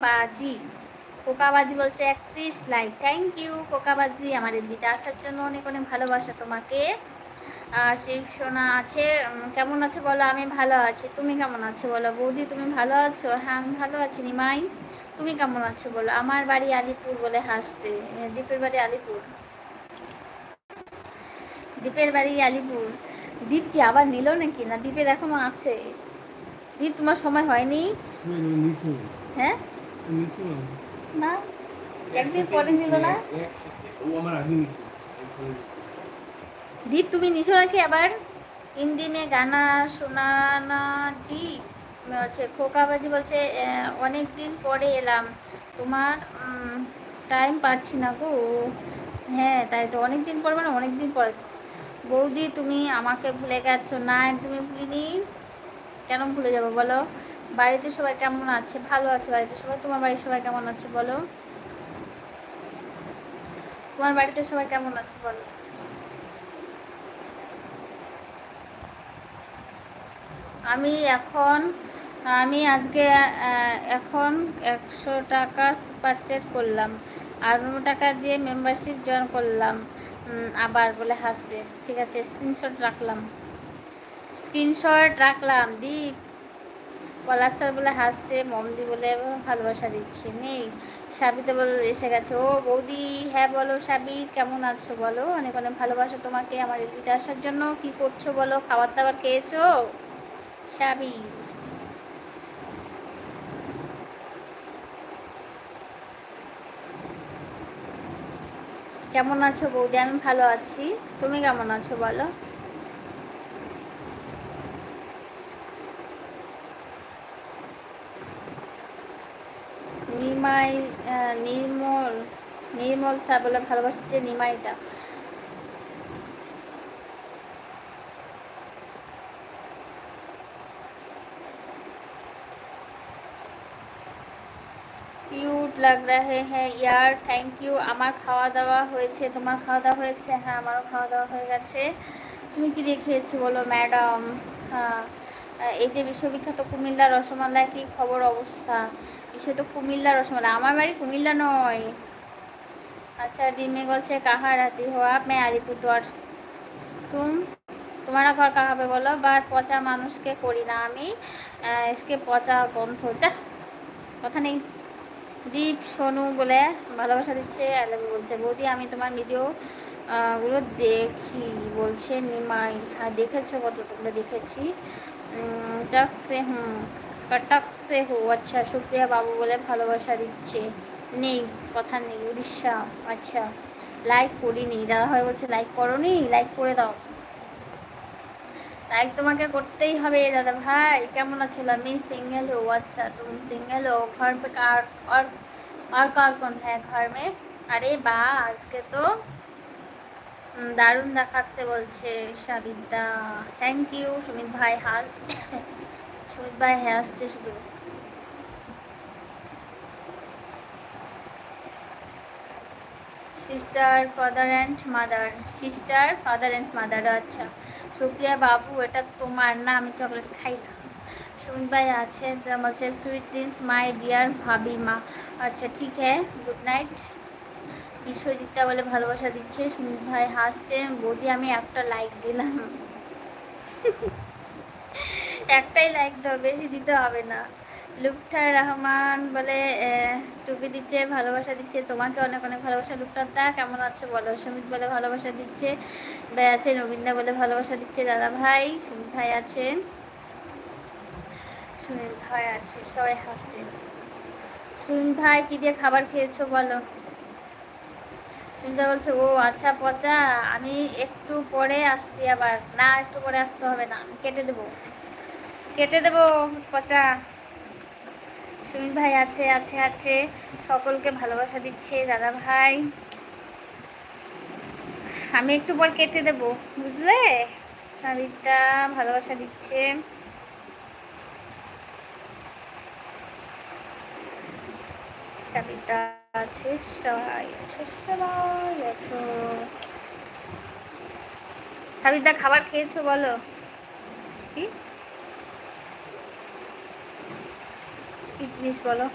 বাজি কোকাবাজি বলছে 31 like. Thank you কোকাবাজি, আমার এমনিতে আসার জন্য অনেক অনেক ভালোবাসা তোমাকে। আর সেই সোনা আছে, কেমন আছো বলো? আমি ভালো আছি, তুমি কেমন আছো বলো? বৌদি তুমি ভালো আছো? হ্যাঁ আমি ভালো আছি। নিমাই তুমি কেমন আছো বলো? আমার বাড়ি আলিপুর বলে হাসতে। দ্বীপের বাড়ি আলিপুর, দ্বীপের বাড়ি আলিপুর। দ্বীপ কি আবার নিল নাকি? না দ্বীপের এখনো আছে? দ্বীপ তোমার সময় হয়নি? হ্যাঁ না, একদিন পরে নিল না? দীপ তুমি নিছো নাকি আবার? হিন্দি মে গানা শোনানা জি বলছে। খোকাবাজি বলছে অনেক দিন পরে এলাম, তোমার টাইম পাচ্ছি না গো। হ্যাঁ তাই তো, অনেক দিন পর মানে অনেক দিন পরে। বৌদি তুমি আমাকে ভুলে গেছো? না একদমই ভুলিনি, কেন ভুলে যাবো বলো? বাড়িতে সবাই কেমন আছে? ভালো আছে বাড়িতে সবাই। তোমার বাড়ির সবাই কেমন আছে বলো? তোমার বাড়িতে সবাই কেমন আছে বলো? আমি আজকে এখন 100 টাকা সুপার চ্যাট করলাম আর 9 টাকা দিয়ে মেম্বারশিপ জয়েন করলাম। আবার বলে হাসছে। ঠিক আছে, স্ক্রিনশট রাখলাম। দীপ পলাশ স্যার বলে হাসছে, মমদি বলে ভালোবাসা দিচ্ছে। নেই সাবিতে বলে এসে গেছে। ও বৌদি, হ্যাঁ বলো সাবির, কেমন আছো বলো? অনেক অনেক ভালোবাসা তোমাকে আমার এদিকে আসার জন্য। কি করছো বলো? খাবার দাবার খেয়েছো সাবির? কেমন আছো বৌদি? আমি ভালো আছি, তুমি কেমন আছো বলো? নিমাই নির্মল, নির্মল স্যার বলে ভালোবাসতে নিমাইটা। কিউট লাগ রাহে হ্যাঁ ইয়ার, থ্যাংক ইউ। আমার খাওয়া দাওয়া হয়েছে, তোমার খাওয়া দাওয়া হয়েছে? হ্যাঁ আমারও খাওয়া দাওয়া হয়ে গেছে। তুমি কি দিয়ে খেয়েছো বলো ম্যাডাম? হ্যাঁ এই যে বিশ্ববিখ্যাত কুমিল্লা রসমালাই, কি খবর অবস্থা? বিশ্ব তো কুমিল্লা রসমালাই, আমার বাড়ি কুমিল্লা নয়। আচ্ছা ডিমে বলছে কাহা রাতি হো আপ? मैं আলিপুরদুয়ার। তুম তোমারা ঘর কাহাবে বলো? বার পচা মানুষকে করি না আমি, এসকে পচা গন্ধ যা, কথা নেই। দীপ সোনু বলে ভালোবাসা দিচ্ছে, আই লাভ ইউ বলছে। বৌদি আমি তোমার ভিডিও গুলো দেখি বলছে নিমাই। হ্যাঁ দেখেছো, কতটুকু দেখেছি। টক সে কটক সে হো, আচ্ছা সুপ্রিয়া বাবু বলে ভালোবাসা দিচ্ছে। নেই, কথা নেই, উড়িষ্যা। আচ্ছা লাইক করিনি, দাদা ভাই বলছে লাইক করোনি, লাইক করে দাও। লাইক তোমাকে করতেই হবে দাদা ভাই। কেমন আছো? আমি सिंगल हो। अच्छा तुम सिंगल हो? घर पे कार और कौन है घर में? আরে বা আজকে তো দারুণ দেখাচ্ছে বলছে সাবিদা। থ্যাংক ইউ সুমিত ভাই। সুমিত ভাই হাসছে শুধু। Sister father and mother, sister father and mother. আচ্ছা সুপ্রিয়া বাবু এটা তোমার না, আমি চকলেট খাই না। সুমিত ভাই আছে বলছে সুইট ড্রিঙ্কস মাই ডিয়ার ভাবি মা। আচ্ছা ঠিক হ্যাঁ, গুড নাইট। বিশ্বজিৎটা বলে ভালোবাসা দিচ্ছে। সুমিত ভাই হাসছে। বৌদি আমি একটা লাইক দিলাম। একটাই লাইক দাও, বেশি দিতে হবে না। লুকটা রহমান বলে টুপি দিচ্ছে, ভালোবাসা দিচ্ছে। তোমাকে অনেক অনেক ভালোবাসা লুকটা। কেমন আছে বলো? সুমিত বলে ভালোবাসা দিচ্ছে। ভাই আছে, নবীনদা বলে ভালোবাসা দিচ্ছে। দাদা ভাই সুমিত ভাই আছে, সুনীল ভাই আছে, সবাই হাসছে। সুনীল ভাই কি দিয়ে খাবার খেয়েছো বলো? সুনীল বলছে ও আচ্ছা পচা, আমি একটু পরে আসছি আবার। না একটু পরে আসতে হবে না, কেটে দেবো, কেটে দেবো পচা। সুনীল ভাই আছে আছে আছে, সকলকে ভালোবাসা দিচ্ছে দাদা ভাই। আমি একটু পর কেটে দেবো বুঝলে। শাড়িটা ভালোবাসা দিচ্ছে। শাড়িটা আছে, সবাই আছে, সবাই আছো। সাবিদা খাবার খেয়েছো বলো? কি কি জিনিস বলো?